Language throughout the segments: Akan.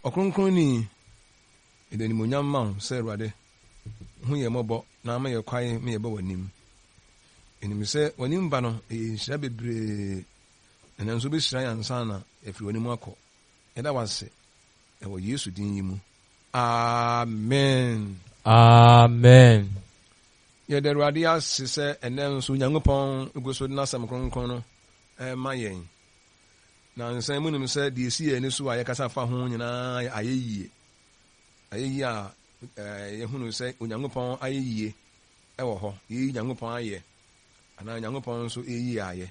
okronkron ede ni monyam ma se Awurade hu ye mobo na ma ye kwae me ye ba wanim enim se wanim ba no nhira bebre na nso be hyira yansa na efiri wanim akọ eda wase e wo Yesu din yi mu amen amen ye de Awurade ase se ene nso Nyankopɔn egoso na asam kronkron no ma yen na nsan mu nim se de esi eni so aye kasa fa ho nyina ayeyie a yehunu se Onyankopɔn ayeyie ewo ho yi Nyankopɔn aye ana Nyankopɔn nso eyi aye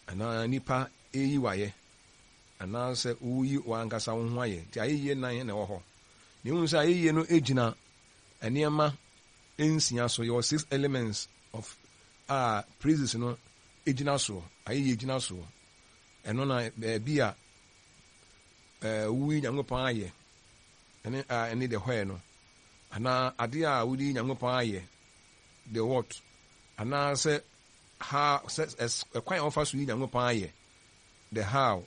ana nipa eyi waye ana se uyi wankasa wo ho aye ti ayeyie nan na ewo ho ni hu se ayeyie no ejina eniema ensia so your 6 elements of praises no ejina so ayeyie ejina so eno na bi a uyi Nyankopɔn aye ene de hoye no ana ade a wudi Nyankopɔn aye the what ana se how quite offer so yi Nyankopɔn aye the how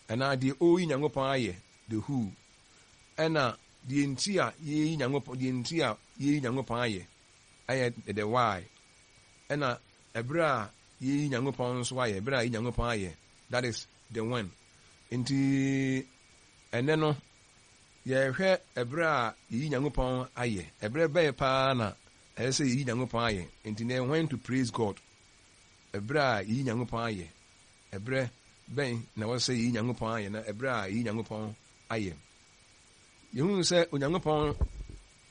ana de oyi Nyankopɔn aye the who ana de enti a yi Nyankopɔn de enti a yi Nyankopɔn aye the why ana ebra yi Nyankopɔn so aye ebra yi Nyankopɔn aye that is the when enti ene no ye hwe ebra yi Nyankopɔn aye ebre be pa na say yi Nyankopɔn aye enti na when to praise God ebra yi Nyankopɔn aye ebre ben na wo say yi Nyankopɔn aye na ebra yi Nyankopɔn aye yehu se Onyankopɔn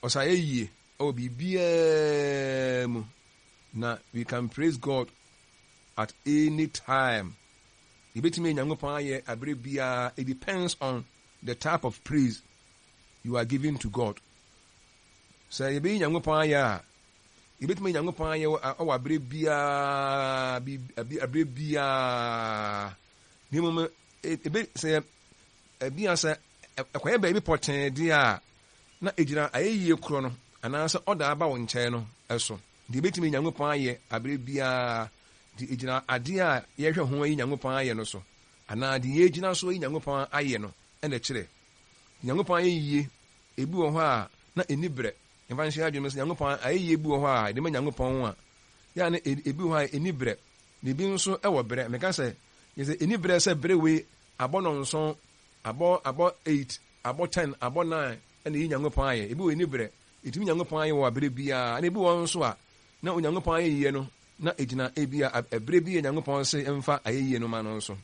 osaye yie o bibia mu na we can praise God at any time ibetime Nyankopɔn aye abre bia. It depends on the type of praise you are giving to God. So you be Nyankopɔn aye a ibetime Nyankopɔn aye o abre bia abre bia ni mo ebe say bia say ekwaye ba bi poten dia na ejira ayeye kro no ana se oda aba wo nche no eso de ibetime Nyankopɔn aye abre bia de ejira ade a ye hwe ho ayi Nyankopɔn aye no so ana de ye ejina so ayi Nyankopɔn aye no ene kire Nyankopɔn aye yie ebi wo ho a na enibre emfa nhia adwene so Nyankopɔn aye yie ebi wo ho a de ma Nyankopɔn ho a ya na ebi wo ha enibre ne bi nso e wo bre meka se ye se enibre se bre we abono nso abo 8 abo 10 abo 9 ene yi Nyankopɔn aye ebi wo enibre etimi Nyankopɔn aye wo abre bia na ebi wo nso a na Onyankopɔn aye yie no na ejina ebia ebre bia Nyankopɔn se emfa aye yie no ma no nso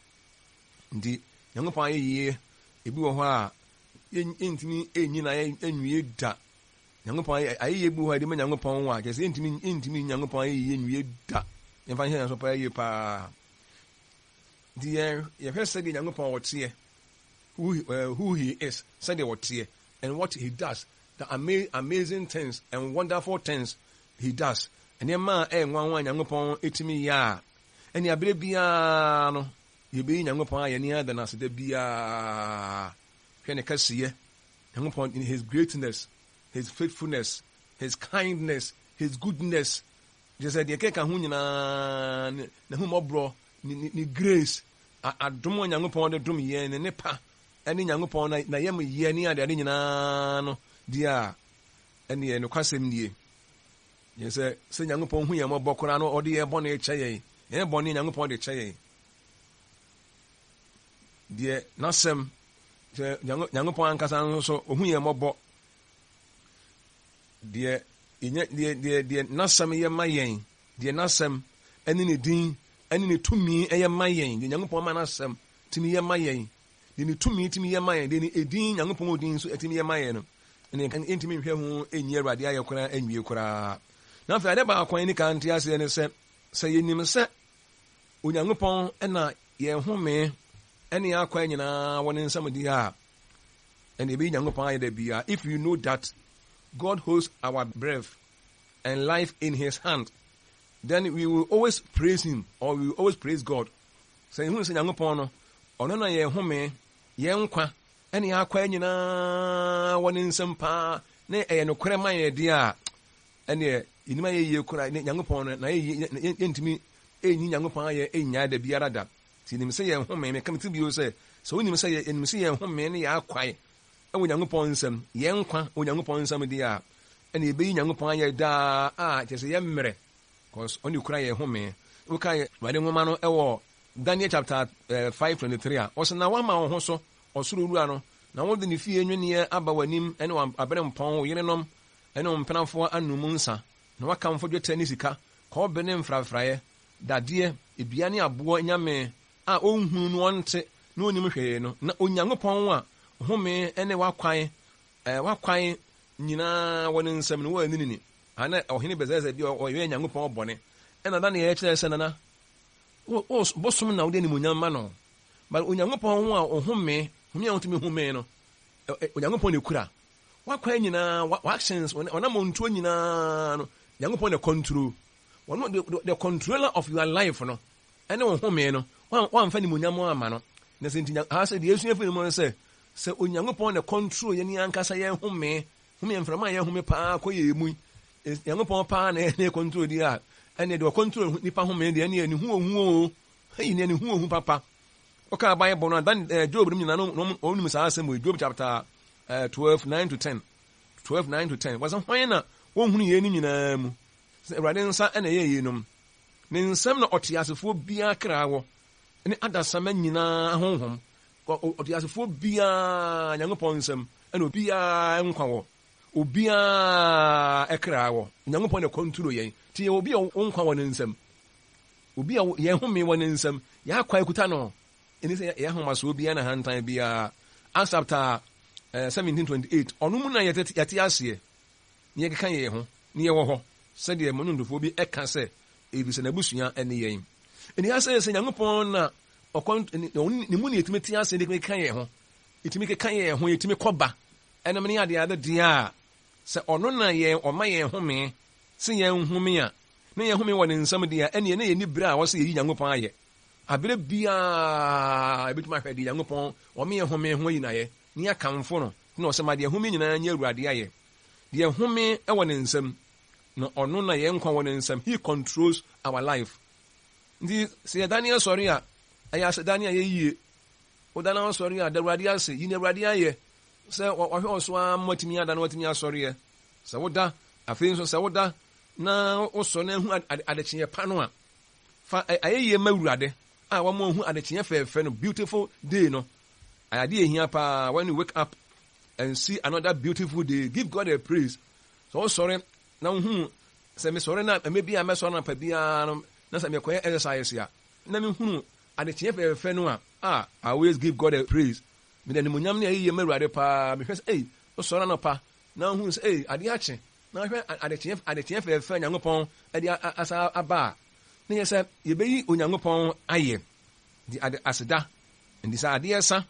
ndi Nyankopɔn aye yie ebi wo ho a entimi enyi na enwie da Nyankopɔn aye yie bi wo ha de ma Nyankopɔn ho a kese entimi Nyankopɔn aye yie enwie da emfa hia so pa aye pa di ye hwese de Nyankopɔn wote who he is said the wote and what he does the amazing things and wonderful things he does ene ma nwanwa Nyankopɔn etimi ya ene abre bia no ye be Nyankopɔn aye ni ada na se da bia hwe ne kasiye Nyankopɔn in his greatness, his faithfulness, his kindness, his goodness just said ye ka hu nyina na hu mobro ni grace adom Nyankopɔn de dom ye ne pa ene Nyankopɔn na yem ye ni ade nyina no dia ene ye no kwasem nie ye se Nyankopɔn hu ye mobɔ kora no ode ye bɔ na eche ye ye bɔ ne Nyankopɔn de che ye die nasem Nyankopɔn ankasa nso ohu ye mobɔ die nasem ye mayen die nasem ene ne din ene ne tumi ye mayen die Nyankopɔn ma nasem timi ye mayen die ne tumi timi ye mayen die ne edin Nyankopɔn odin so timi ye mayen no ene entimi hwɛ ho enyi Awurade aye kora anwie kora na fa ade ba akwan ni kan tia se ne se yenim se Onyankopɔn ena ye home ene akwan nyina woni nsam di ha ene be Nyankopɔn aye da bia. If you know that God holds our breath and life in his hand, then we will always praise him, or we will always praise God. So hu se Nyankopɔn no ono na ye home ye nkwa ene akwan nyina woni nsam pa na eye no kore man ye dia ene inima ye ye kora Nyankopɔn na ye entimi enyi Nyankopɔn aye enya da biara da ti nim se ye home me kam ti bio se so wonim se ye enim se ye home ne ya kwae ɛwɔ Nyankopɔn nsɛm yɛn nkwa Onyankopɔn nsɛm di a ɛna ebeyi Nyankopɔn ayɛ daa a kyerɛ sɛ yɛmmerɛ cause ɔne kura yɛ home woka yɛ Awurade nwoma no ɛwɔ Daniel chapter 5:23 a ɔsɛ na wama wo ho so ɔsoro wura no na wode ne fie nweneɛ aba w'anim ɛne abere mpɔn wo yerenom ɛne wo mpenafoɔ anom nsa na wakamfo dwetɛ ne sika kɔɔbe ne mfrafraeɛ dadeɛ edua ne aboɔ nyame a ɔnhunu no ɔnte na onim hwee no na Onyankopɔn a home ɛne wakwan nyinaa wɔ ne nsɛm no wɔani ni ana ɔhene bɛsɛsɛ bi ɔyɛ Nyankopɔn bɔne ɛna da ne yɛkyerɛ sɛ nana bosom na wode animuonyam ma no but Onyankopɔn a ɔhome home a wotumi home no Onyankopɔn ne kura wakwan nyinaa actions ɔnam ɔntuo nyinaa no Nyankopɔn ne control the controller of your life no ɛne wo home no wamfa animuonyam ama no na sɛ nti ha sɛ deɛ ɛsua firi mu no sɛ Onyankopɔn ne control yɛne ankasa yɛn home mframa a yɛn home paa kɔ yɛ mu Nyankopɔn paa na ɛne control di a ɛne deɛ control nipa home deɛ ɛne ani huo ɛyi ne ani huo papa ɔka Bible no dan Job no nyina no ɔnim saa asɛm wɔ Job chapter 12:9-10 wɔsɛ hwan na wɔnhunu yɛn ni nyinaa mu sɛ Awurade nsa ɛna ɛyɛ yɛnom ne nsɛm na ɔte asefoɔ biara kra wɔ ne adasama nyinaa honhom ɔte asefoɔ biara Nyankopɔn nsɛm ɛna obiara nkwa wɔ obiara ɛkra wɔ Nyankopɔn na kɔnturo yɛn ti yɛ obi a nkwa wɔ ne nsɛm obi a yɛn home wɔ ne nsɛm yɛakwa ekuta no ɛne sɛ yɛ ahomasoɔ biara na hantan biara Acts chapter 17:28 ɔno mu na yɛte aseɛ ne yɛkeka yɛn ho ne yɛwɔ hɔ sɛdeɛ mɔnondofoɔ bi ɛka sɛ ebisɛ n'abusua ɛne yɛn ɛne asɛ Nyankopɔn na ne mu ne yɛtumi te ase de keka yɛn ho yɛtumi keka yɛn ho yɛtumi kɔba ɛnam ne adeade deɛ a sɛ ɔno na yɛn ɔma yɛn home sɛ yɛn home a ne yɛn home wɔ ne nsɛm deɛ a ɛne yɛn bere a wɔsɛ yɛyi Nyankopɔn ayɛ abere biara ebetumi ahwɛ de Nyankopɔn ɔma yɛn home ho yinayɛ ne akamfo no na ɔsɛ ma deɛ home nyinaa nyɛ Awurade ayɛ deɛ home ɛwɔ ne nsɛm na ɔno na yɛn nkwa wɔ ne nsɛm he controls our life nti sɛ yɛ Daniel sɔre a ɛyɛ asɛ Daniel yɛ yie wo Daniel sɔre a da Awurade ase yi na Awurade ayɛ sɛ wɔhwɛ ɔso a mmatumi ada na watumi asɔreɛ sɛ woda afei nso sɛ woda na wosɔ na hu adekyeɛ pa no a fa ayɛyie ma Awurade a wɔma hu adekyeɛ fɛɛfɛ no beautiful day no ayade ehia pa when you wake up and see another beautiful day give God a praise so wosɔre na hu sɛ me sɔre na maybe a mɛsɔre na pa biara no na sɛ mekɔyɛ exercise a na me hunu adekyeɛ fɛɛfɛ no a I always give God a praise me de munyam ne ayɛ ma Awurade pa me hwɛ sɛ wosɔre na pa na hu sɛ ade akye na hwɛ adekyeɛ fɛɛfɛ Nyankopɔn ade asa aba ne yɛ sɛ yɛbɛyi Onyankopɔn ayɛ di ade aseda ndi sɛ adeɛ sa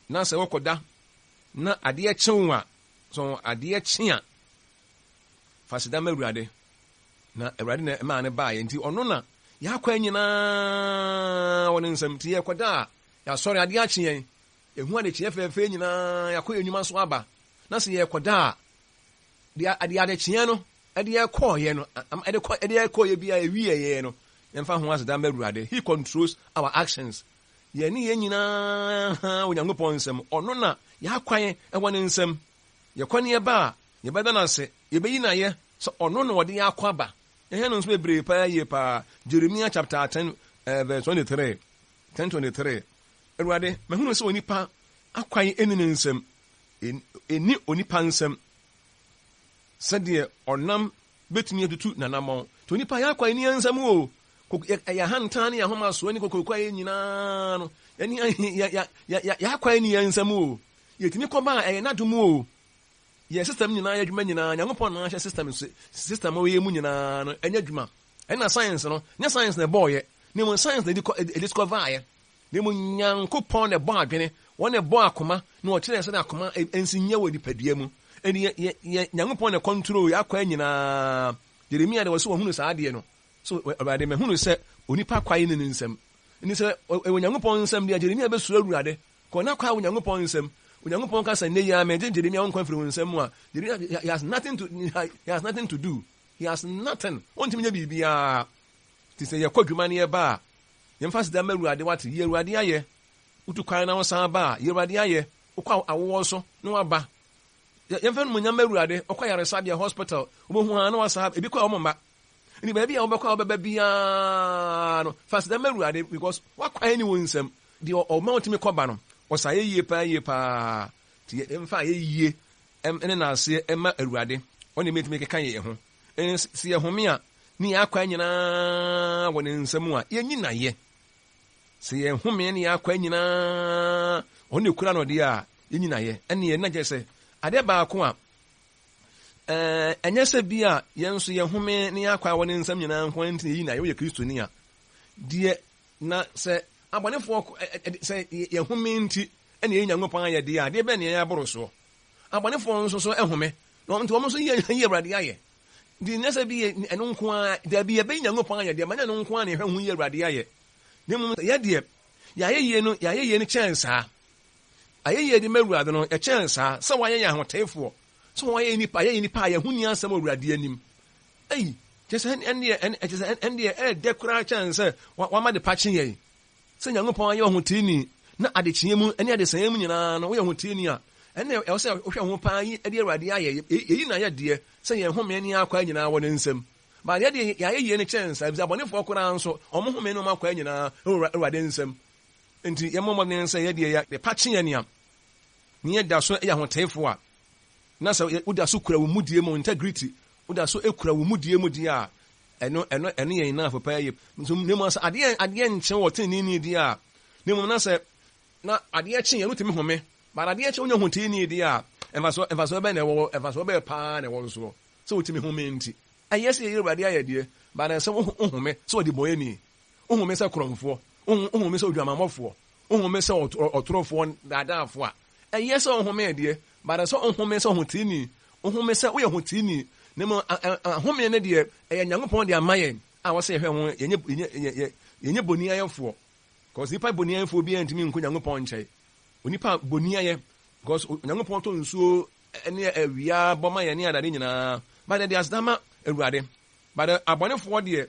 na sɛ wɔkɔda na adeɛ kyew a so adeɛ kye a fa aseda ma Awurade na Awurade na ɛma ne baayɛ nti ɔno na yɛakwa nyinaa wɔ ne nsɛm nti yɛkɔda a yɛasɔre adeɛ akye yɛn ɛhu adekyeɛ fɛɛfɛ nyinaa yɛakɔ yɛn nnwuma so aba na sɛ yɛkɔda a deɛ adekyeɛ no ɛde ɛkɔɔyɛ no ɛde ɛkɔɔyɛ bi a ɛwiɛyɛ no yɛmfa ho aseda ma Awurade he controls our actions yɛne yɛn nyinaa Onyankopɔn nsɛm ɔno na yɛakwan ɛwɔ ne nsɛm yɛkɔ ne yɛba a yɛbɛda no ase yɛbɛyi no ayɛ sɛ ɔno na wɔde yɛakɔ aba ɛhɛ no nso bebree paa yie paa Jeremia chapter 10 verse 10:23 Awurade mahunu sɛ onipa akwan ɛni ne nsɛm ɛni onipa nsɛm sɛdeɛ ɔnam bɛtumi atutu nanammɔn nti onipa yɛakwan ni nsɛm o ɛyɛ hantan ne yɛahomasoɔ ne kokorokwa yɛ nyinaa no yɛakwan ni nsɛm o yɛtumi kɔba a ɛyɛ n'adom o yɛ system nyinaa yɛ adwuma nyinaa Nyankopɔn na ahyɛ system a wɔyɛ mu nyinaa no ɛnyɛ adwuma ɛna science no nyɛ science na ɛbɔɔyɛ ne mu science na discover ayɛ ne mu Nyankopɔn na ɛbɔ adwene wɔn na ɛbɔ akoma na wɔkyerɛ sɛ akoma ɛnsi nyɛ wɔ nipadua mu ɛne Nyankopɔn na control yɛakwan nyinaa Jeremia de wɔ so wɔhunu saa adeɛ no so Awurade mahunu sɛ onipa kwae ne nsɛm ɛni sɛ ɛwɔ Nyankopɔn nsɛm deɛ Jeremia bɛsuro Awurade kɔ na kwae wɔ Nyankopɔn nsɛm Onyankopɔn ka sɛ ne yɛ amɛ Jeremia nkwa firi nsɛm mu a Jeremia he has nothing to do he has nothing ɔntumi nyɛ biribiara ti sɛ yɛkɔ dwuma ne yɛba a yɛmfa sida ma Awurade wate yɛ Awurade ayɛ wotu kwan na wo san ba a yɛ Awurade ayɛ ukwa awo so no aba yɛmfa no nyama awurade ɔkɔ yaresabea hospital obohu ha na wasa ebi kwa ɔmomba ni baabi a wobɛkɔ wobɛba bia no fast dama awurade because wakwae ni won nsam de ɔma otimi kɔba no ɔsa yie pa ti yɛmfa yie ɛne na ase ɛma awurade ɔne metimi keka yɛ ho si yɛ home a ni akwa nyinaa wɔ ne nsam a yɛnyi na yɛ si yɛ home ne akwa nyinaa ɔne kura no de a yɛnyi na yɛ ɛne yɛ na gye sɛ ade baako a ɛnyɛ sɛ bi a yɛn nso yɛ home ne akwa wɔ ne nsam nyinaa nko nti yɛyi na yɛ Kristo ni a deɛ na sɛ abɔnefoɔ sɛ yɛ home nti ɛne yɛ Nyankopɔn ayɛ de a deɛ bɛ ne yɛ aboro so abɔnefoɔ nso so ɛhome na nti wɔn nso yɛ Awurade ayɛ di nyɛ sɛ bi ɛno nko a da bi yɛbɛ Nyankopɔn ayɛ deɛ manya no nko a ne hwɛ ho yɛ Awurade ayɛ ne mu yɛ deɛ yɛayɛ no kyɛn saa ayɛyɛ de mawurade no ɛkyɛn saa sɛ wɔayɛ yɛ ahoteefoɔ sɛ wɔayɛ nipa a yɛho ni asɛm awurade anim ei kyɛ sɛ ɛndeɛ ɛdɛ koraa kyɛn sɛ wama de pa kye yɛn sɛ Nyankopɔn ayɛ ɔhoteeni na adekyeɛ mu ne adesanya mu nyinaa no woyɛ ɔhoteeni a ɛnɛ ɛwɔ sɛ wohwɛ ho paa yi de awurade ayɛ yɛyi na yɛdeɛ sɛ yɛn home ne akwa nyinaa wɔ ne nsam ba yɛde yɛayɛyɛ no kyɛn saa bisa abɔnefoɔ koraa nso ɔmo home no akwa nyinaa awurade nsam nti yɛmmɔmmɔden sɛ yɛdeɛ yɛ pa kye yɛn a ni yɛda so yɛ ahoteefoɔ a na sɛ woda so kura wo mudie mu integrity woda so kura wo mudie mu die a ɛno yɛn na papa yɛ nso ne mu sɛ adeɛ nkyɛn wɔ tenini die a ne mu na sɛ na adeɛ kye yɛn no tumi home ba adeɛ kye wonya hoteeni die a ɛmfa so bɛ na ɛwɔ ɛmfa so bɛ paa na ɛwɔ so sɛ wotumi home nti ɛyɛ sɛ yɛ Awurade ayɛ deɛ ba na sɛ wohome sɛ wɔde bɔyɛ ni wohome sɛ korɔmfoɔ wohome sɛ odwamammɔfoɔ wohome sɛ ɔtorofoɔ daadaafoɔ a ɛyɛ sɛ ɔhome deɛ bada sɛ ɔhome sɛ ɔhotini ɔhome sɛ woyɛ hotini ne mu ahome ne deɛ ɛyɛ Nyankopɔn de ama yɛn a wɔsɛ yɛhwɛ ho yɛnyɛ boni ayɛfoɔ because nipa boni ayɛfoɔ bi ntumi nko Nyankopɔn nkyɛn onipa boni ayɛ because Nyankopɔn tɔ nsuo ne awia bɔma yɛn ne adade nyinaa bada de asdama awurade bada abɔnefoɔ deɛ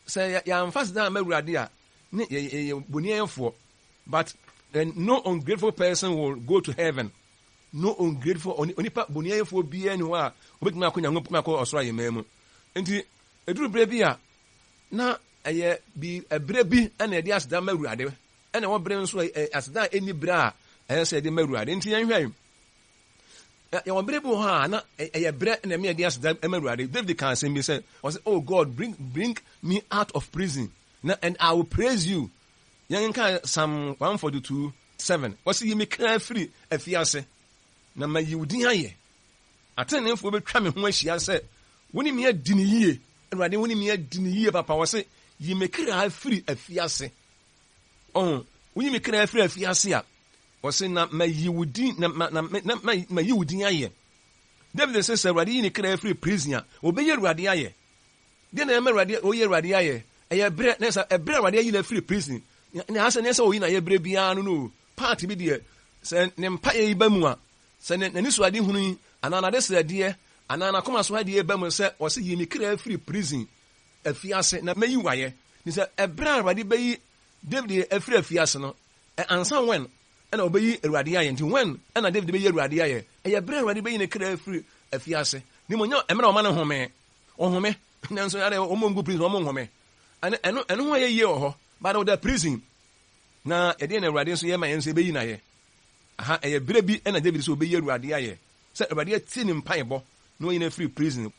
sɛ yɛamfa sda ma awurade a ne yɛ boni ayɛfoɔ but no ungrateful person will go to heaven. No ungrateful onipa boniayefo bia ni ho a obetumi akɔ Nyankopɔn akɔ ɔsoro ayɛmaa mu nti eduru bere bi a na ɛyɛ bi ɛbere bi ɛna ɛde aseda ma awurade ɛna wɔ bere nso aseda eni bere a ɛyɛ sɛ ɛde ma awurade nti yɛnhwɛ yɛwɔ bere bi hɔ a na ɛyɛ bere na ɛme ɛde aseda ma awurade David kan asɛm bi sɛ ɔsɛ oh God bring me out of prison and I will praise you. Yɛn ka Psalm 142:7 wɔsi yi me kra firi afiase na ma yi udin ayɛ atenefo betwa me ho ahyia sɛ woni me adi ne yie Awurade woni me adi ne yie papa wɔsi yi me kra firi afiase woni me kra firi afiase a wɔsi na ma yi udin na ma yi udin ayɛ David sɛ Awurade yi ne kra firi prison a obɛyɛ Awurade ayɛ de na ma Awurade oyɛ Awurade ayɛ ɛyɛ brɛ na sɛ ɛbrɛ Awurade ayi na firi prison ne asa ne sɛ oyi na yɛ brɛ biara no part bi deɛ sɛ ne mpa yɛ ba mu a sɛ ne ni so ade hunu yi ana na de sɛ deɛ ana na koma so ade ba mu sɛ ɔse yi me kra free prison afiase na mayi wayɛ ni sɛ ɛbrɛ Awurade bɛyi David afiri afiase no ansa when ɛna ɔbɛyi Awurade ayɛ nti when ɛna David bɛyi Awurade ayɛ ɛyɛ brɛ Awurade bɛyi ne kra free afiase ni mo nya ɛmra ɔma ne home ɔhome nanso yare ɔmo ngu prison ɔmo home ɛno ho yɛ yie wɔ hɔ but with the prison na ɛdeɛ na Awurade nso yɛ ma yɛn nso ɛbɛyi na yɛ aha ɛyɛ bere bi ɛna David sɛ ɔbɛyi Awurade ayɛ sɛ Awurade atie ne mpaebɔ na ɔyi na free prison.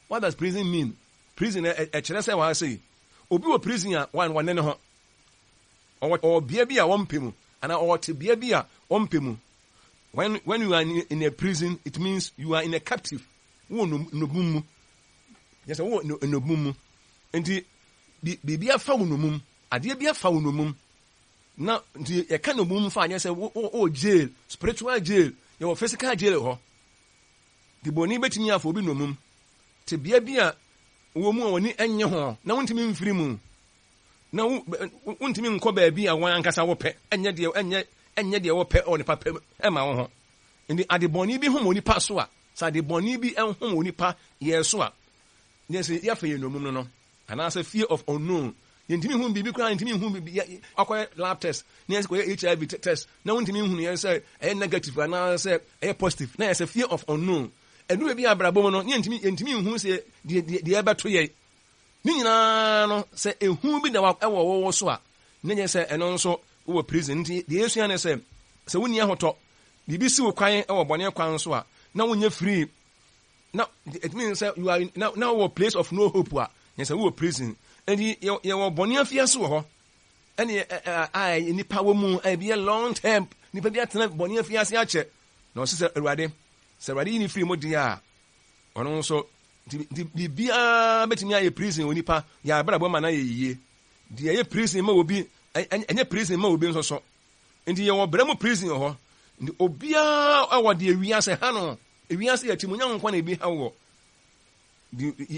What does prison mean? Prison ɛkyerɛ sɛ wɔha sɛ obi wɔ prison a wɔne ne ho ɔwɔ bea bi a wɔmpɛ mu anaa ɔwɔ bea bi a wɔmpɛ mu. When you are in a prison, it means you are in a captive. Wo nobum mu yɛ sɛ wo nobum mu nti biribi afa wo nomum adeɛ bi afa wo nomum na nti yɛka nomum fa anyɛ sɛ wo jail spiritual jail yɛwɔ physical jail hɔ de bɔne bɛtumi afa obi nomum te bea bi a wɔ mu a wɔne ɛnyɛ ho na wontumi mfiri mu na wontumi nkɔ baabi a wɔn ankasa wɔpɛ ɛnyɛ deɛ wɔpɛ ɔ nipa pɛ ɛma wo ho nti ade bɔne bi hom onipa so a sɛ ade bɔne bi ɛhom onipa yɛ so a nyɛ sɛ yɛafa yɛ nomum no anaasɛ fear of unknown yɛntimi hu biribi koraa yɛntimi hu biribi akɔyɛ lab test na yɛsɛ kɔyɛ HIV test na wontimi hu no yɛsɛ ɛyɛ negative anaa sɛ ɛyɛ positive na yɛsɛ fear of unknown ɛduru bi abrabɔ mu no yɛntimi hu sɛ deɛ ɛbɛto yɛ ne nyinaa no sɛ ehu bi da ɛwɔ wɔwɔ so a ne nyɛ sɛ ɛno nso wɔ prison nti deɛ yɛsua ne sɛ wonni ahotɔ biribi si wo kwan ɛwɔ bɔne kwan so a na wonyɛ free na it means say you are now a place of no hope a yes we were prison and you were bɔne afiase wɔ hɔ ɛne nipa wɔ mu be a long term nipa bi atena bɔne afiase akyɛ na ɔsɛ sɛ awurade ni free mo di a ɔno nso bibia betumi ayɛ prison wɔ nipa yɛ abrabɔ ma na yɛ yie di ɛyɛ prison ma obi ɛnyɛ prison ma obi nso so nti yɛ wɔ brɛ mu prison wɔ hɔ nti obia ɛwɔ de wiase ha no wiase yɛ timu nyɛ nkwa na ebi ha wɔ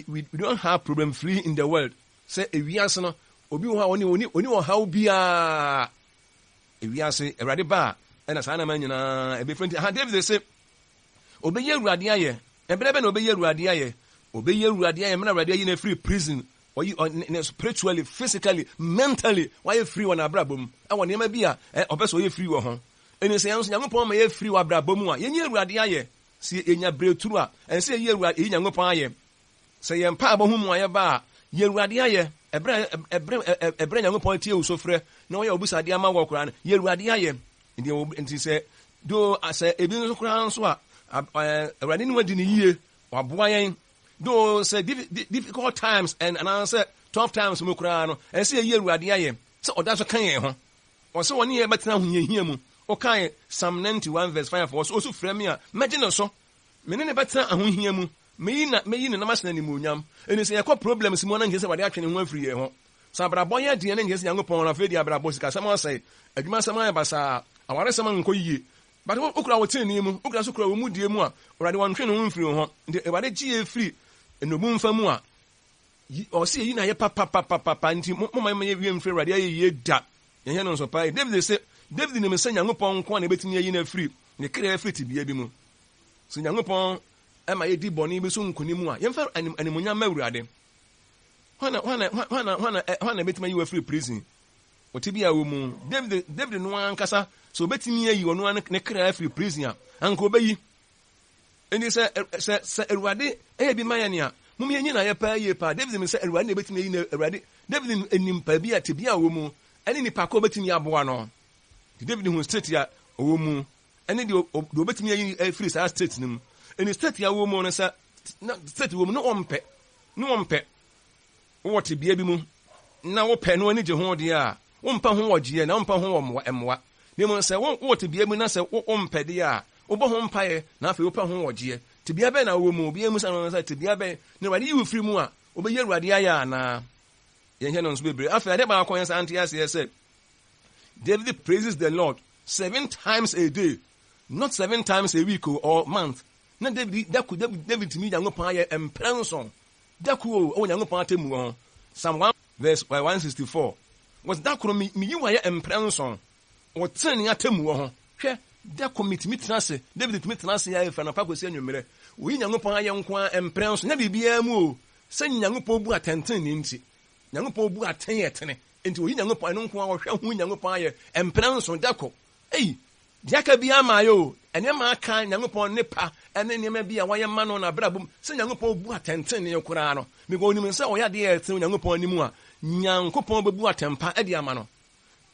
we don't have problem free in the world sɛ wiase no obi wɔ ha oni wɔ ha obia wiase awurade ba ɛna saa na ma nyinaa ebe front ha David sɛ obɛyɛ awurade ayɛ ɛbrɛ bɛ na obɛyɛ awurade ayɛ mena awurade ayɛ na free prison spiritually, physically, mentally, why you free on abrabum? I want him be a obviously you free or home. And you say, I'm going to free or abrabum. You radia, see in your breakthrough, and say you are in your paye. Say, I'm papa whom I bar, you radia, a brand young point you so free. No, you'll be Sadiama walk around, you radia. And he said, do I say a business crown swap? I didn't want in a year or boying. Those difficult times and answer tough times mukrano and see a year radiaye. So that's a kind or so 1 year but now you hear mu. Okay, Psalm 91 verse 5 was also premier. Imagine also. Many better and who hear mu. May not may in a mass any munyam. And you say a problems more than his about action in 1 free year. Sabra boya dear and his young upon a video about Bosca. Someone say, a Gmasamaya Basa, I want someone call ye. But what Ukra will tell him, Ukra Sukra will move dear more, or I want train free home. The about a GA free. No moon for more. Or see you know, papa, and my may be free radio ye dat. Your hand on so pie. David said, David didn't send young upon one bit me in a free. The clear free to be a bimu. So young upon am I a deep bonny soon kunimua. Young fell and Munya Merade. When I bet me you were free prison. What to be a woman? David no one casa, so betting me you on one clear free prisoner. Uncle Bay. And he said, Erwade, be Mayania. Mummy, I pay ye pa. David said, Erwade, bet me in a ready. David in Impabia to be a woman, and in the Paco betting Yabuano. David who state ya a woman, and then you bet me a free state him. And he state ya woman and said, state woman, no one pet. What to be a bimu? Now, pen no any Jehovah dear. 1 pound what year, now pound and what. They must say, what to be able to say, 1 pedia. Oba home pie, na fe opa ho oje. Ti bia be na wo mu, bia mu san say ti bia be. Na wade you free mu a, oba ye ruade aya na. Ye hye no nso bebre. Afa de ba akon san tia say David praises the Lord 7 times a day, not 7 times a week or month. Na David to me Nyankopon ye emprenson. Da ku o Nyankopon atemu ho. Psalm 1 verse 164. Was da ku me you ye emprenson. O tani atemu ho. Hwe da commit mitnase David mitnase ya efa na pako se anwumere wo Nyankopon aye nko emprenso na bibia mu o se Nyankopon bu atenten ni nti Nyankopon bu aten yetene nti wo Nyankopon no nko a wo hwe ho Nyankopon aye emprenso da ko diaka bia ma yo ene ma aka Nyankopon ne pa ene ne ma bia waye ma no na brabum se Nyankopon bu atenten ne kura no me go nim se wo ya de yetene Nyankopon ni mu a Nyankopon bebu atempa e de ama no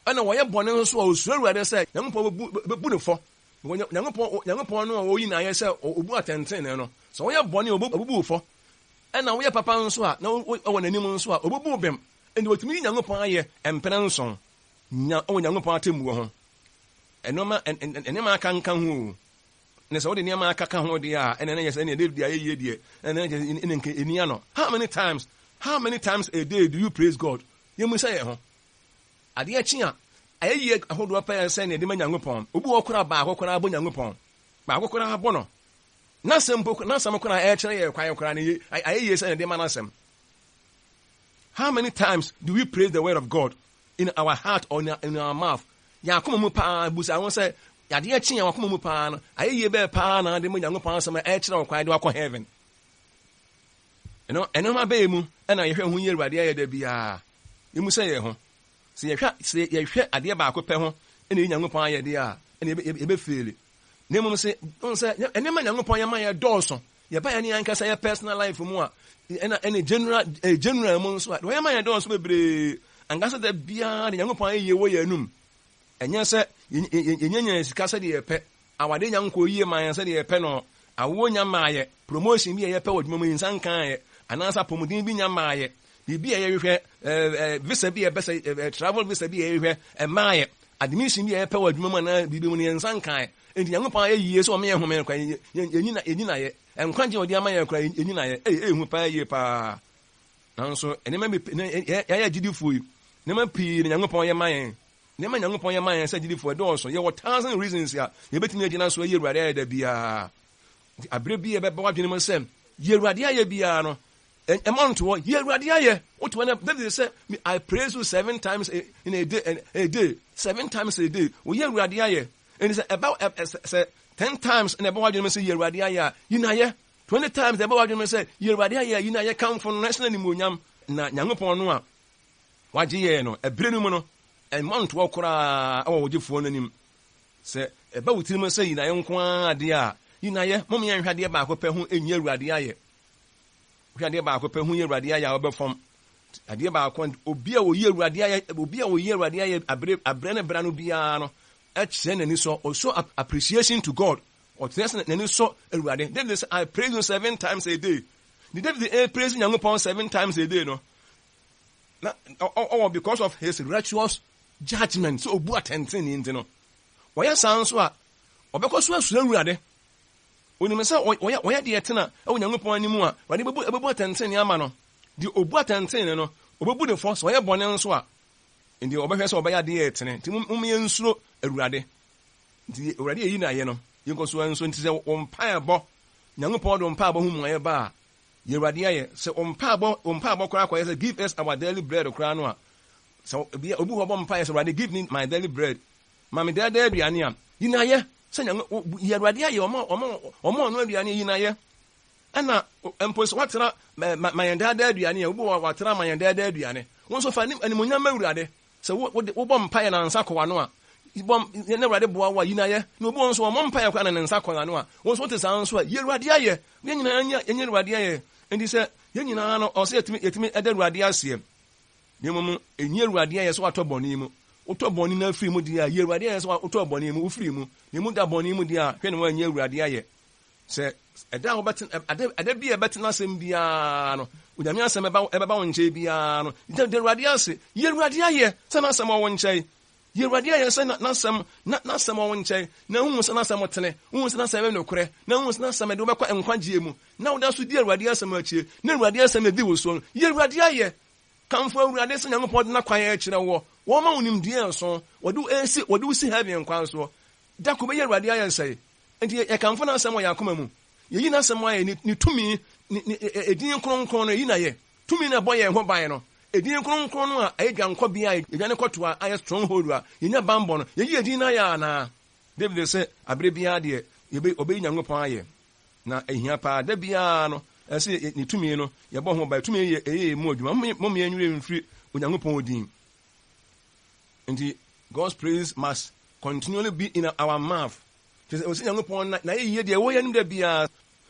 ana wo ye bone nso o suruade se Nyankopon bebu ne fo Nyankopon no o yi na ye se obu atenten ne no so wo ye bone obubu fo ana wo ye papa nso a na wo nanim nso a obubu bem enti wotumi Nyankopon aye empene nso Nyankopon atemu ho enema aka ho ne so de ne ma aka ho de a ene ne ye se ne David aye de ene ne nke enia no how many times a day do you praise God you must say ho ade achi a aye ahodo pa se ne de ma Nyankopon obu okura ba akokora abo Nyankopon ba akokora abo no na sem kora e kire ye kwan kora ne aye se ne de ma na sem. How many times do we praise the word of God in our heart or in our mouth? Ya akoma mu pa busa won say ade achi ya akoma mu pa no aye be pa na de ma Nyankopon sem e kire kwan de akọ heaven. You know eno ma be mu na ye hwe hu ye Awurade aye da bia emu say ye ho se ye hwe ade baako pɛ ho ene Nyankopɔn ayɛ de a ene ebe fail na mmom se on say ene ma Nyankopɔn yɛ ma yɛ dɔɔso ye ba yɛ ne anka say yɛ personal life mu a ene general mu nso a yɛ ma yɛ dɔɔso bebre anka say da bia de Nyankopɔn ayɛ wo yɛ anum enye sɛ yenyanya sika sɛ de yɛ pɛ awade Nyankopɔn yie ma yɛ sɛ de yɛ pɛ no awo nya ma yɛ promotion bi yɛ pɛ wɔ dwuma mu insan kan yɛ anansa pomodin bi nya ma yɛ bibi yɛ hwehwɛ visa bi yɛ bɛsɛ travel visa bi yɛ hwehwɛ ma yɛ admission bi yɛ pɛ wɔ dwuma mu na bibi mu ne insan kan enti Nyankopɔn ayɛ yie so ɔme yɛ home kwa yenyina yɛ enkwagye ɔde ama yɛ kwa yenyina yɛ hu pa yie pa nanso enema bi yɛ gidifo yi nema pii Nyankopɔn yɛ ma yɛ nema Nyankopɔn yɛ ma yɛ sɛ gidifo dɔɔso yɛ wɔ 1,000 reasons ya yɛbɛtumi agina so yɛ Awurade ayɛ da bia abre bi yɛ bɛbɔ adwene mu sɛ yɛ Awurade ayɛ bia no amount to what yɛ Awurade ayɛ what when David say I praise you 7 times in a day 7 times a day wo yɛ Awurade ayɛ and say about say 10 times in about adwene mu sɛ yɛ Awurade ayɛ yinayɛ 20 times about adwene mu sɛ yɛ Awurade ayɛ yinayɛ come from national nimonyam na Nyankopɔn no a wagye yɛ no abre no mu no amount wɔ koraa awɔ wogyefoɔ no anim sɛ ɛba wo tirim sɛ yinayɛ nko ade a yinayɛ mom yɛn hwadeɛ baako pɛ ho enyi Awurade ayɛ hwadeɛ baako pɛ ho yɛ Awurade ayɛ a wɔbɛfam adeɛ baako obi a woyɛ Awurade ayɛ abre ne bra no biara no ɛkyerɛ n'ani so also appreciation to God ɔkyerɛ n'ani so Awurade David say I praise you 7 times a day the David praise Nyankopɔn 7 times a day no na because of his righteous judgment so obu atenten ni nti no wɔyɛ saa nso a ɔbɛkɔ so asura Awurade onim sɛ wɔyɛ de yɛtena ɛwɔ Nyankopɔn anim a wɔde bɛbu atenten ama no de obu atenten no obebu ne fɔ so wɔyɛ bɔne nso a ndi ɔbɛhwɛ sɛ ɔbɛyɛ de yɛtene nti mum yɛ nsuro Awurade nti Awurade yi na yɛ no yɛnkɔ so nso nti sɛ ɔmpaebɔ Nyankopɔn de ɔmpaebɔ hu mu ayɛ ba a yɛ Awurade ayɛ sɛ ɔmpaebɔ koraa kɔyɛ sɛ give us our daily bread koraa no a sɛ obi hɔ bɔ mpaeɛ sɛ Awurade give me my daily bread ma me dada aduane a yi na yɛ sɛ yɛ Awurade ayɛ ɔmo ɔno aduane yi na yɛ ɛna mpo sɛ watena ma yɛn dada aduane a obi watena ma yɛn dada aduane wɔn nso fa animonyam ma Awurade sɛ wobɔ mpaeɛ na nsa kɔwa no a ne Awurade boa wa yi na yɛ na obi wɔn nso wɔn mpaeɛ koraa na ne nsa kɔwa no a wɔn nso wote saa nso a yɛ Awurade ayɛ yɛn nyinaa yɛnyɛ Awurade ayɛ nti sɛ yɛn nyinaa no ɔsɛ yɛtumi ɛda Awurade aseɛ ne mu ɛnyɛ Awurade ayɛ sɛ watɔ bɔne mu wotɔ bɔne na afiri mu deɛ a yɛ Awurade ayɛ sɛ wotɔ bɔne mu wofiri mu ne mu da bɔne mu deɛ a hwɛ ne wɔanyɛ Awurade ayɛ sɛ ɛda ada bi a ɛbɛtena asɛm biara no Onyame asɛm ɛbɛba wo nkyɛn biara no da Awurade ase yɛ Awurade ayɛ sɛ n'asɛm ɔwɔ nkyɛn yɛ Awurade ayɛ sɛ n'asɛm ɔwɔ nkyɛn na huhu sɛ n'asɛm tene huhu sɛ n'asɛm ɛyɛ nokorɛ na huhu sɛ n'asɛm ɛde wobɛkɔ nkwagyeɛ mu na woda so di Awurade asɛm akyie na Awurade asɛm ɛdi wo so no yɛ Awurade ayɛ kamfo Awurade sɛ Nyankopɔn de n'akwan akyerɛ wɔ wɔn ma wo nimdeɛ nso wɔde wo si heaven kwan so da ko bɛyɛ Awurade ayɛ sɛ nti yɛkamfo n'asɛm wɔ yɛn akoma mu yɛyi n'asɛm ayɛ ne tumi edin kronkron no yi na yɛ tumi na bɔ yɛn ho ban no edin kronkron no a ɛyɛ dwankɔ bia yɛdwane kɔto a ayɛ stronghold a yɛnya bambɔ no yɛyi edin na yɛ ana David sɛ abere bia deɛ ɔbɛyi Nyankopɔn ayɛ na ehia paa da bia no ɛsɛ ne tumi no yɛbɔ ho ban tumi ɛyɛ mu adwuma mom yɛn nwure mfiri Onyankopɔn din nti God's praise must continually be in our mouth sɛ ɔsɛ Nyankopɔn na yɛyie deɛ wɔyɛ nim da bia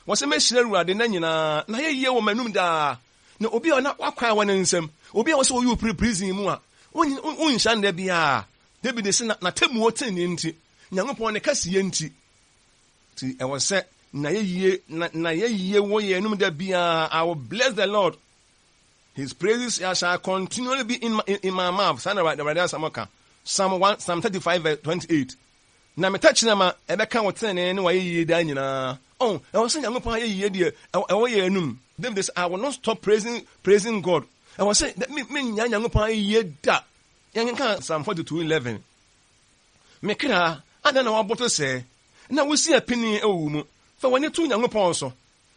wɔsɛ mɛhyira Awurade na nyinaa na yɛyie wɔ manum daa na obi a na wakwan wɔ ne nsɛm obi a wɔsɛ wɔyɛ opiri prison mu a wonhyia nda bia David sɛ na temu wɔtene ne nti Nyankopɔn ne kaseyɛ nti ti ɛwɔ sɛ na yɛyie wɔ yɛn num da bia I will bless the Lord his praises shall continually be in my mouth sana Awurade asamoka Psalm 35 verse 28 na metakyerɛ ma ɛbɛka wo tene ne wayɛyie da nyinaa ɛwɔ sɛ Nyankopɔn ayɛyie deɛ ɛwɔ yɛ anum David says I will not stop praising God ɛwɔ sɛ menya Nyankopɔn ayɛyie da yɛnka Psalm 42:11 mekra ada na wabɔto sɛ na wosi apini ɛwɔ mu fa w'ani to Nyankopɔn so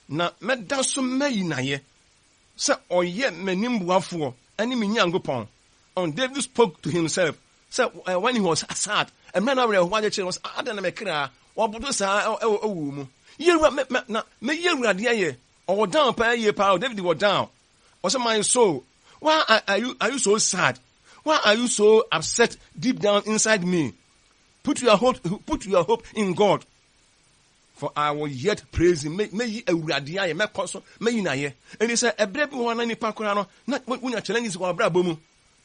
na mɛda so mayi nayɛ sɛ ɔyɛ m'animboafoɔ ɛne me Nyankopɔn David spoke to himself so when he was sad and man over what was ada na mekra wabodo saa ewu mu me Awurade aye or down pa ye pa David was down was my soul Why are you so sad? Why are you so upset deep down inside me? Put your hope in God. For I will yet praise him. May ye a radia, may conso, may you na ye. And he said, a brave one any pacorano, not when your challenges were brabomu.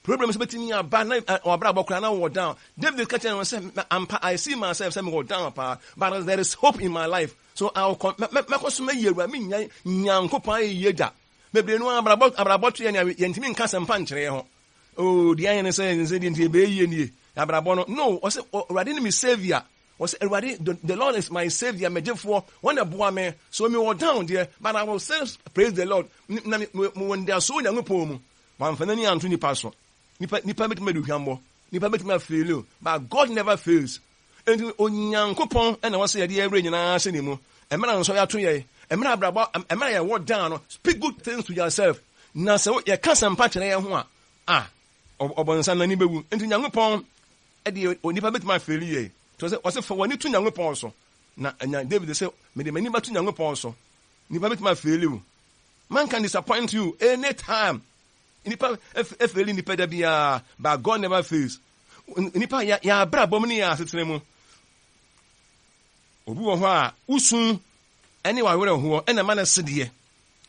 Problems between me are bad or brabocrana or down. David Catcher was saying, I see myself saying go down, but there is hope in my life. So I'll come, may ye, I mean, young copa yeda. Maybe no about and Yentimin Cassam Punch. Oh, the iron says, in the bay, Abrabono. No, was it already me savior? Was already the Lord is my savior, me therefore when a boy me so me were down there, but I will say praise the Lord. When they are so young poem, one for any Anthony Pastor. Nipa met me do hambo, nipa met me fail, but God never fails. And on young coupon, and I was say the every anymore. A man so ya to ye, a man about a man walk down, speak good things to yourself. Now so you can't some patch and or son any baby, and to young upon Eddie or nipa met my failure. Was it for one two young apostle? Now, and David said, many but two young apostle. Nipa met my failure. Man can disappoint you any time. Nipa, if really nipa de be but God never fails. Nipa ya brabomini as it's name. Obuwa, Usun, anyone who, and a man as Sidia,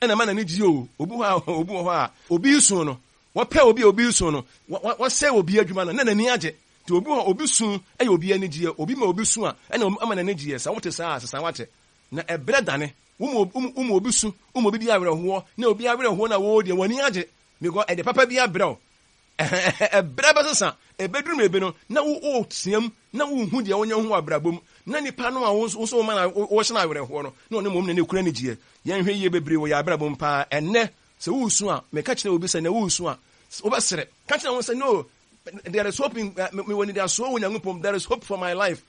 and a man needs you, Obuwa, Obiusono. What pay will be Obiusono? What say will be a human and then any adjet. To obi soon, and you'll be any year, obi mo obi soon, and I'm an energy, so what is as I want it. Now a bread dane, umobisu, umobia war, no be a real one award, and one yard. You go at the papa be a bro. A brabasa, a bedroom, ebeno, no old sim, no who the only one brabum, nanny pano was also man, was an iron horn, no woman in Ukraine. Young here be brew ya brabum pa, and ne, so usua, may catch the obis and the usua. Overset, catch the one say no. There is hope in me when they are so young. There is hope for my life.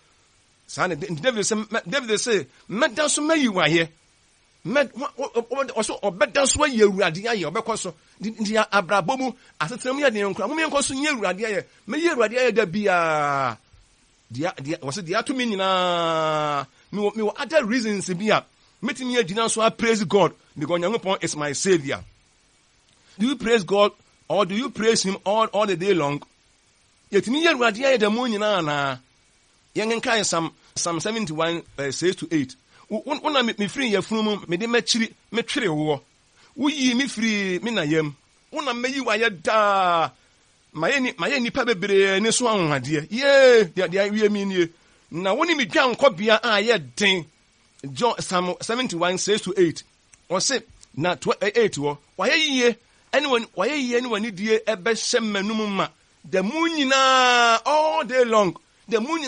Son, David say, met down so many you are here. Met also or bet down so you radia, because the Abrabomu, as a Tamia, the Uncle, also near radia. May you radia there be a was it the Atumina? Me other reasons to be up. Meeting me a dinner, so I praise God because young upon is my savior. Do you praise God or do you praise him all the day long? Yet me yet radia the moon na young kind Psalm 71 6 to 8. When I me free your from me de me chiri wo. We me free me na yam. When I may you da my nipa bebre ni so anwade. Ye dia we mean ye. Na woni me dwan kobia ye den. Psalm 71 6 to 8. Or say na 8 wo. Why ye anyone ni die ebe hyem manum ma. The moon all day long. The moon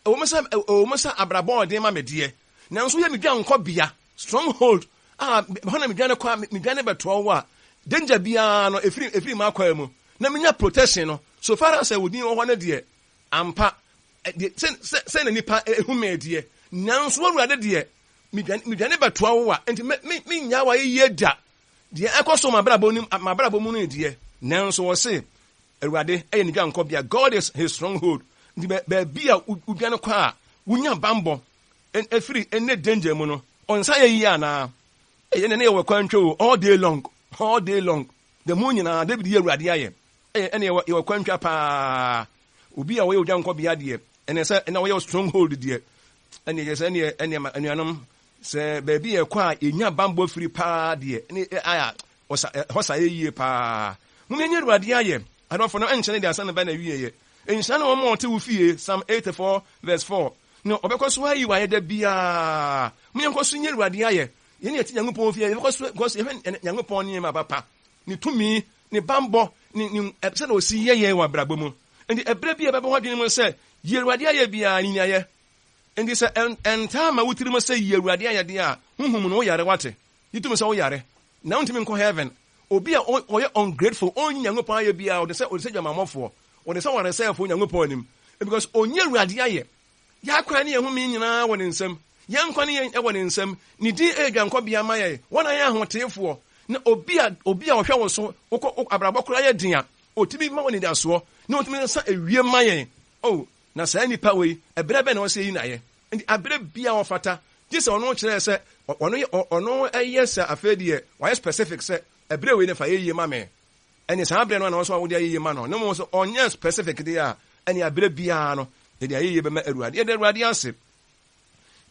almost abrabon de ma medie. Now so ye me dwan kobia stronghold. Hona me dwan kwa me dwan beto wa. Danger bia no efiri ma kwa mu. Na menya protection no. So far as I would need one de ampa send a nipa ehume de. Now so wura de me dwan beto wa. Enti me nya wa ye da. De ekoso ma brabo mu no de. Now so we say Erade e ni dwan kobia. God is his stronghold. Ndi be a udwan kwa wunya bambo en efiri ene danger mu no. Onsa ye yi ana e ne we kwantwo all day long. The moon na David ye Erade aye. Ene ye kwantwa pa. Obi a we udwan kobia de. Ene say na we stronghold de. Ene ye say ene anuanom say baby e kwa enya bambo firi pa de. Ene aya hosa ye yi pa. Mu menye Erade aye. I don't for no enchane de asan ba na wiye. Enchane wo mo te wo fie Psalm 84 verse 4. No obekos why you are there bia. Mu yenkoso nye Erade aye. Ye ne ti Nyankopon fie because Nyankopon ne ma papa. Ni tumi, ni bambo, ni epse na osi ye wa brabo mu. Endi ebre bia bebe hodwene mu se ye Erade aye bia ni aye. Endi se enta ma wutiri mu se ye Erade aye de a hunhum no yare wate. Yitumi se wo yare. Na untimi nko heaven. Obi a oye ungrateful onye Nyankopon aye bia o de se dwamamofo o de se won se afo Nyankopon nim because onye Erade aye ya kwa ne ehumi nyina won nsem ya nkwa ne ye won nsem ni di edwanko bia maye won aye ahotefo na obi a ohwe wo so abrabo kura ye dia otimi ma won dia so na otimi sa ewie maye oh na sa nipa we ebrebe na wo se yi na ye ndi abre bia wo fata ji se ono kire se ono eye se afedie wa specific se ebre we ne fa ye ma me ɛne saa berɛ no na wɔso a wode ayɛyie ma no ne mo so ɔnyɛ specific de a ɛne aberɛ biara no yɛde ayɛyie bɛma Awurade yɛde Awurade ase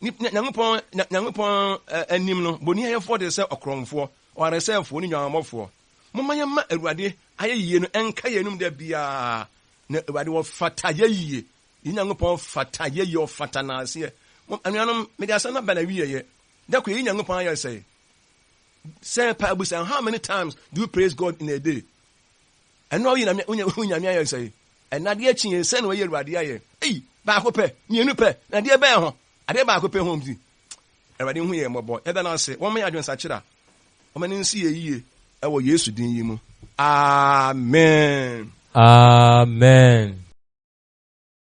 Nyankopɔn anim no boni ayɛfoɔ de sɛ ɔkorɔmfoɔ ɔaresɛfoɔ ne nyammɔfoɔ momma yɛma Awurade ayɛyie no ɛnka yɛnum da biara na Awurade wɔfata yɛyie Nyankopɔn fata yɛyie ɔfata naaseɛ anuanom mede asɛ na bana wiyɛyɛ da kɔ Nyankopɔn ayɛ sɛ say, how many times do you praise God in a day? And now you say, and now the chin send away your radia. Hey, back up, you know, and dear bear, I dare back up home. Everybody who hear my boy, and then I say, one may I do such a woman see a year. I will use to do you. Amen. Amen.